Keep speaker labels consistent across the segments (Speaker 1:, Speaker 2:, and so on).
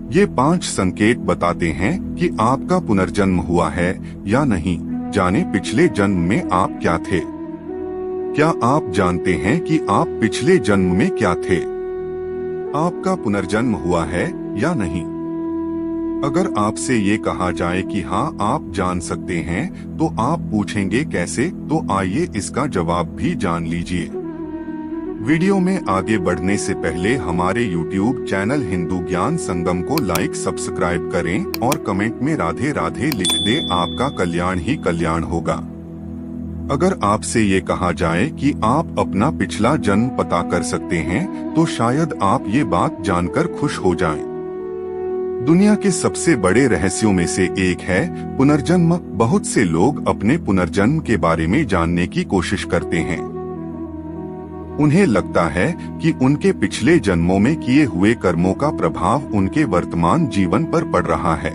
Speaker 1: ये 5 संकेत बताते हैं कि आपका पुनर्जन्म हुआ है या नहीं। जाने पिछले जन्म में आप क्या थे। क्या आप जानते हैं कि आप पिछले जन्म में क्या थे? आपका पुनर्जन्म हुआ है या नहीं? अगर आपसे ये कहा जाए कि हाँ आप जान सकते हैं, तो आप पूछेंगे कैसे? तो आइए इसका जवाब भी जान लीजिए। वीडियो में आगे बढ़ने से पहले हमारे YouTube चैनल हिंदू ज्ञान संगम को लाइक सब्सक्राइब करें और कमेंट में राधे राधे लिख दें। आपका कल्याण ही कल्याण होगा। अगर आपसे ये कहा जाए कि आप अपना पिछला जन्म पता कर सकते हैं, तो शायद आप ये बात जानकर खुश हो जाएं। दुनिया के सबसे बड़े रहस्यों में से एक है पुनर्जन्म। बहुत से लोग अपने पुनर्जन्म के बारे में जानने की कोशिश करते हैं। उन्हें लगता है कि उनके पिछले जन्मों में किए हुए कर्मों का प्रभाव उनके वर्तमान जीवन पर पड़ रहा है।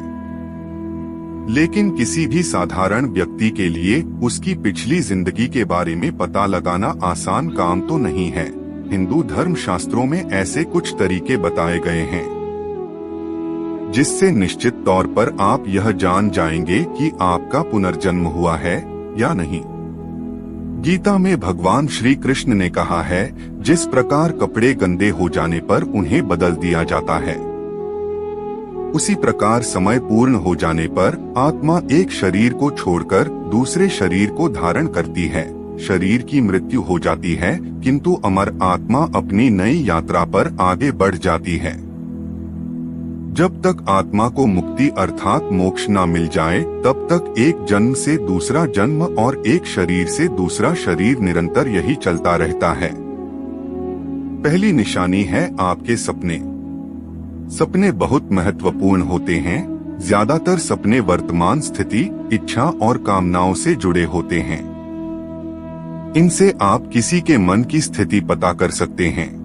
Speaker 1: लेकिन किसी भी साधारण व्यक्ति के लिए उसकी पिछली जिंदगी के बारे में पता लगाना आसान काम तो नहीं है। हिंदू धर्म शास्त्रों में ऐसे कुछ तरीके बताए गए हैं जिससे निश्चित तौर पर आप यह जान जाएंगे कि आपका पुनर्जन्म हुआ है या नहीं। गीता में भगवान श्री कृष्ण ने कहा है, जिस प्रकार कपड़े गंदे हो जाने पर उन्हें बदल दिया जाता है, उसी प्रकार समय पूर्ण हो जाने पर आत्मा एक शरीर को छोड़कर दूसरे शरीर को धारण करती है। शरीर की मृत्यु हो जाती है, किंतु अमर आत्मा अपनी नई यात्रा पर आगे बढ़ जाती है। जब तक आत्मा को मुक्ति अर्थात मोक्ष न मिल जाए, तब तक एक जन्म से दूसरा जन्म और एक शरीर से दूसरा शरीर निरंतर यही चलता रहता है। पहली निशानी है आपके सपने। सपने बहुत महत्वपूर्ण होते हैं। ज्यादातर सपने वर्तमान स्थिति, इच्छा और कामनाओं से जुड़े होते हैं। इनसे आप किसी के मन की स्थिति पता कर सकते हैं।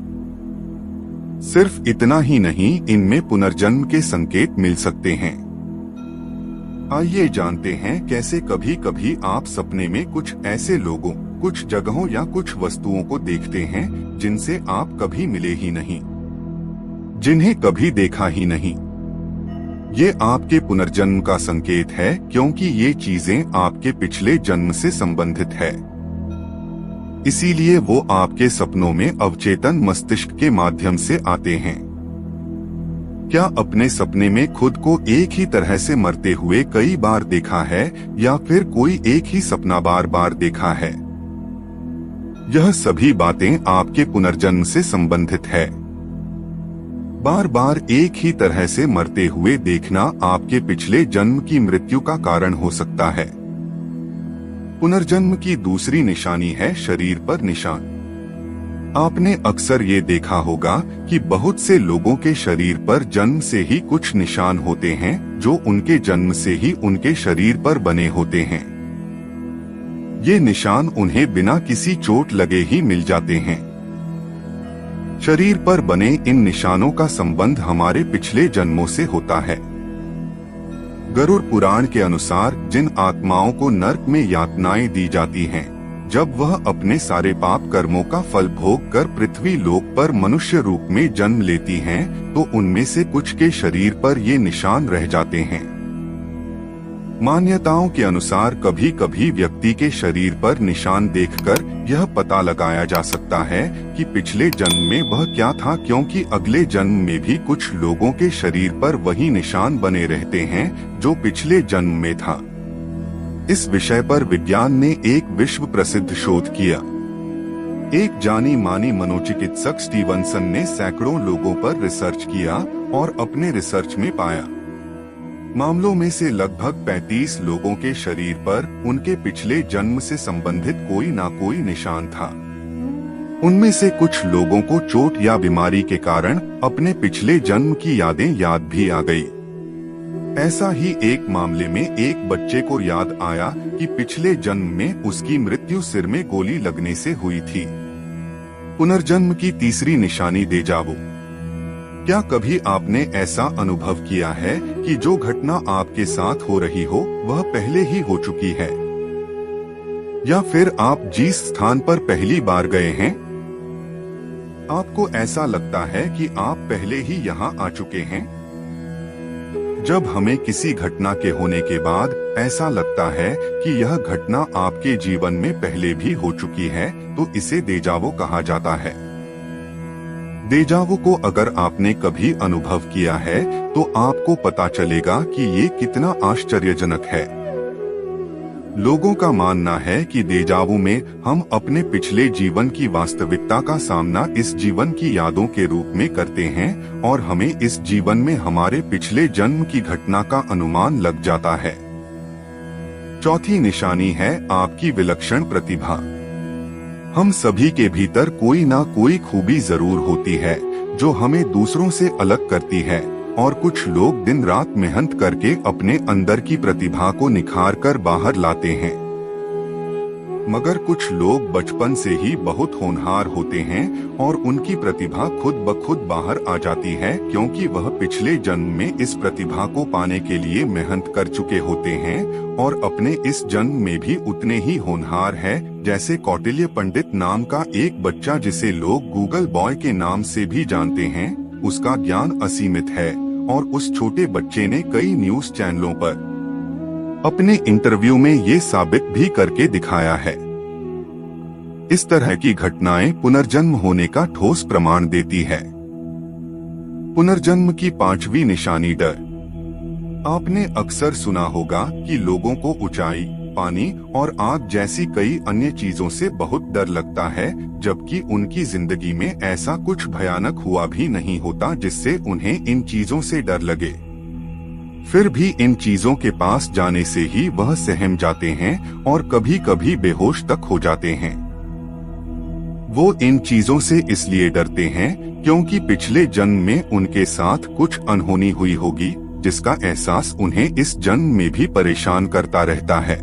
Speaker 1: सिर्फ इतना ही नहीं, इनमें पुनर्जन्म के संकेत मिल सकते हैं। आइए जानते हैं कैसे। कभी कभी आप सपने में कुछ ऐसे लोगों, कुछ जगहों या कुछ वस्तुओं को देखते हैं जिनसे आप कभी मिले ही नहीं, जिन्हें कभी देखा ही नहीं। ये आपके पुनर्जन्म का संकेत है, क्योंकि ये चीजें आपके पिछले जन्म से संबंधित है। इसीलिए वो आपके सपनों में अवचेतन मस्तिष्क के माध्यम से आते हैं। क्या अपने सपने में खुद को एक ही तरह से मरते हुए कई बार देखा है, या फिर कोई एक ही सपना बार बार देखा है? यह सभी बातें आपके पुनर्जन्म से संबंधित है। बार बार एक ही तरह से मरते हुए देखना आपके पिछले जन्म की मृत्यु का कारण हो सकता है। पुनर्जन्म की दूसरी निशानी है शरीर पर निशान। आपने अक्सर ये देखा होगा कि बहुत से लोगों के शरीर पर जन्म से ही कुछ निशान होते हैं, जो उनके जन्म से ही उनके शरीर पर बने होते हैं। ये निशान उन्हें बिना किसी चोट लगे ही मिल जाते हैं। शरीर पर बने इन निशानों का संबंध हमारे पिछले जन्मों से होता है। गरुड़ पुराण के अनुसार जिन आत्माओं को नरक में यातनाएं दी जाती हैं, जब वह अपने सारे पाप कर्मों का फल भोग कर पृथ्वी लोक पर मनुष्य रूप में जन्म लेती हैं, तो उनमें से कुछ के शरीर पर ये निशान रह जाते हैं। मान्यताओं के अनुसार कभी कभी व्यक्ति के शरीर पर निशान देखकर यह पता लगाया जा सकता है कि पिछले जन्म में वह क्या था, क्योंकि अगले जन्म में भी कुछ लोगों के शरीर पर वही निशान बने रहते हैं जो पिछले जन्म में था। इस विषय पर विज्ञान ने एक विश्व प्रसिद्ध शोध किया। एक जानी मानी मनोचिकित्सक स्टीवनसन ने सैकड़ों लोगों पर रिसर्च किया और अपने रिसर्च में पाया मामलों में से लगभग 35 लोगों के शरीर पर उनके पिछले जन्म से संबंधित कोई ना कोई निशान था। उनमें से कुछ लोगों को चोट या बीमारी के कारण अपने पिछले जन्म की यादें याद भी आ गई। ऐसा ही एक मामले में एक बच्चे को याद आया कि पिछले जन्म में उसकी मृत्यु सिर में गोली लगने से हुई थी। पुनर्जन्म की तीसरी निशानी डेजावू। क्या कभी आपने ऐसा अनुभव किया है कि जो घटना आपके साथ हो रही हो वह पहले ही हो चुकी है, या फिर आप जिस स्थान पर पहली बार गए हैं, आपको ऐसा लगता है कि आप पहले ही यहाँ आ चुके हैं? जब हमें किसी घटना के होने के बाद ऐसा लगता है कि यह घटना आपके जीवन में पहले भी हो चुकी है, तो इसे देजावो कहा जाता है। देजावो को अगर आपने कभी अनुभव किया है तो आपको पता चलेगा कि ये कितना आश्चर्यजनक है। लोगों का मानना है कि देजावु में हम अपने पिछले जीवन की वास्तविकता का सामना इस जीवन की यादों के रूप में करते हैं और हमें इस जीवन में हमारे पिछले जन्म की घटना का अनुमान लग जाता है। चौथी निशानी है आपकी विलक्षण प्रतिभा। हम सभी के भीतर कोई ना कोई खूबी जरूर होती है जो हमें दूसरों से अलग करती है, और कुछ लोग दिन रात मेहनत करके अपने अंदर की प्रतिभा को निखार कर बाहर लाते हैं। मगर कुछ लोग बचपन से ही बहुत होनहार होते हैं और उनकी प्रतिभा खुद ब खुद बाहर आ जाती है, क्योंकि वह पिछले जन्म में इस प्रतिभा को पाने के लिए मेहनत कर चुके होते हैं और अपने इस जन्म में भी उतने ही होनहार है। जैसे कौटिल्य पंडित नाम का एक बच्चा, जिसे लोग गूगल बॉय के नाम से भी जानते हैं, उसका ज्ञान असीमित है और उस छोटे बच्चे ने कई न्यूज चैनलों पर अपने इंटरव्यू में ये साबित भी करके दिखाया है। इस तरह की घटनाएं पुनर्जन्म होने का ठोस प्रमाण देती है। पुनर्जन्म की पांचवी निशानी डर। आपने अक्सर सुना होगा कि लोगों को ऊंचाई, पानी और आग जैसी कई अन्य चीजों से बहुत डर लगता है, जबकि उनकी जिंदगी में ऐसा कुछ भयानक हुआ भी नहीं होता जिससे उन्हें इन चीजों से डर लगे। फिर भी इन चीजों के पास जाने से ही वह सहम जाते हैं और कभी कभी बेहोश तक हो जाते हैं। वो इन चीजों से इसलिए डरते हैं क्योंकि पिछले जन्म में उनके साथ कुछ अनहोनी हुई होगी, जिसका एहसास उन्हें इस जन्म में भी परेशान करता रहता है।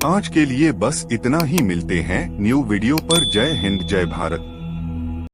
Speaker 1: आज के लिए बस इतना ही। मिलते हैं न्यू वीडियो पर। जय हिंद, जय भारत।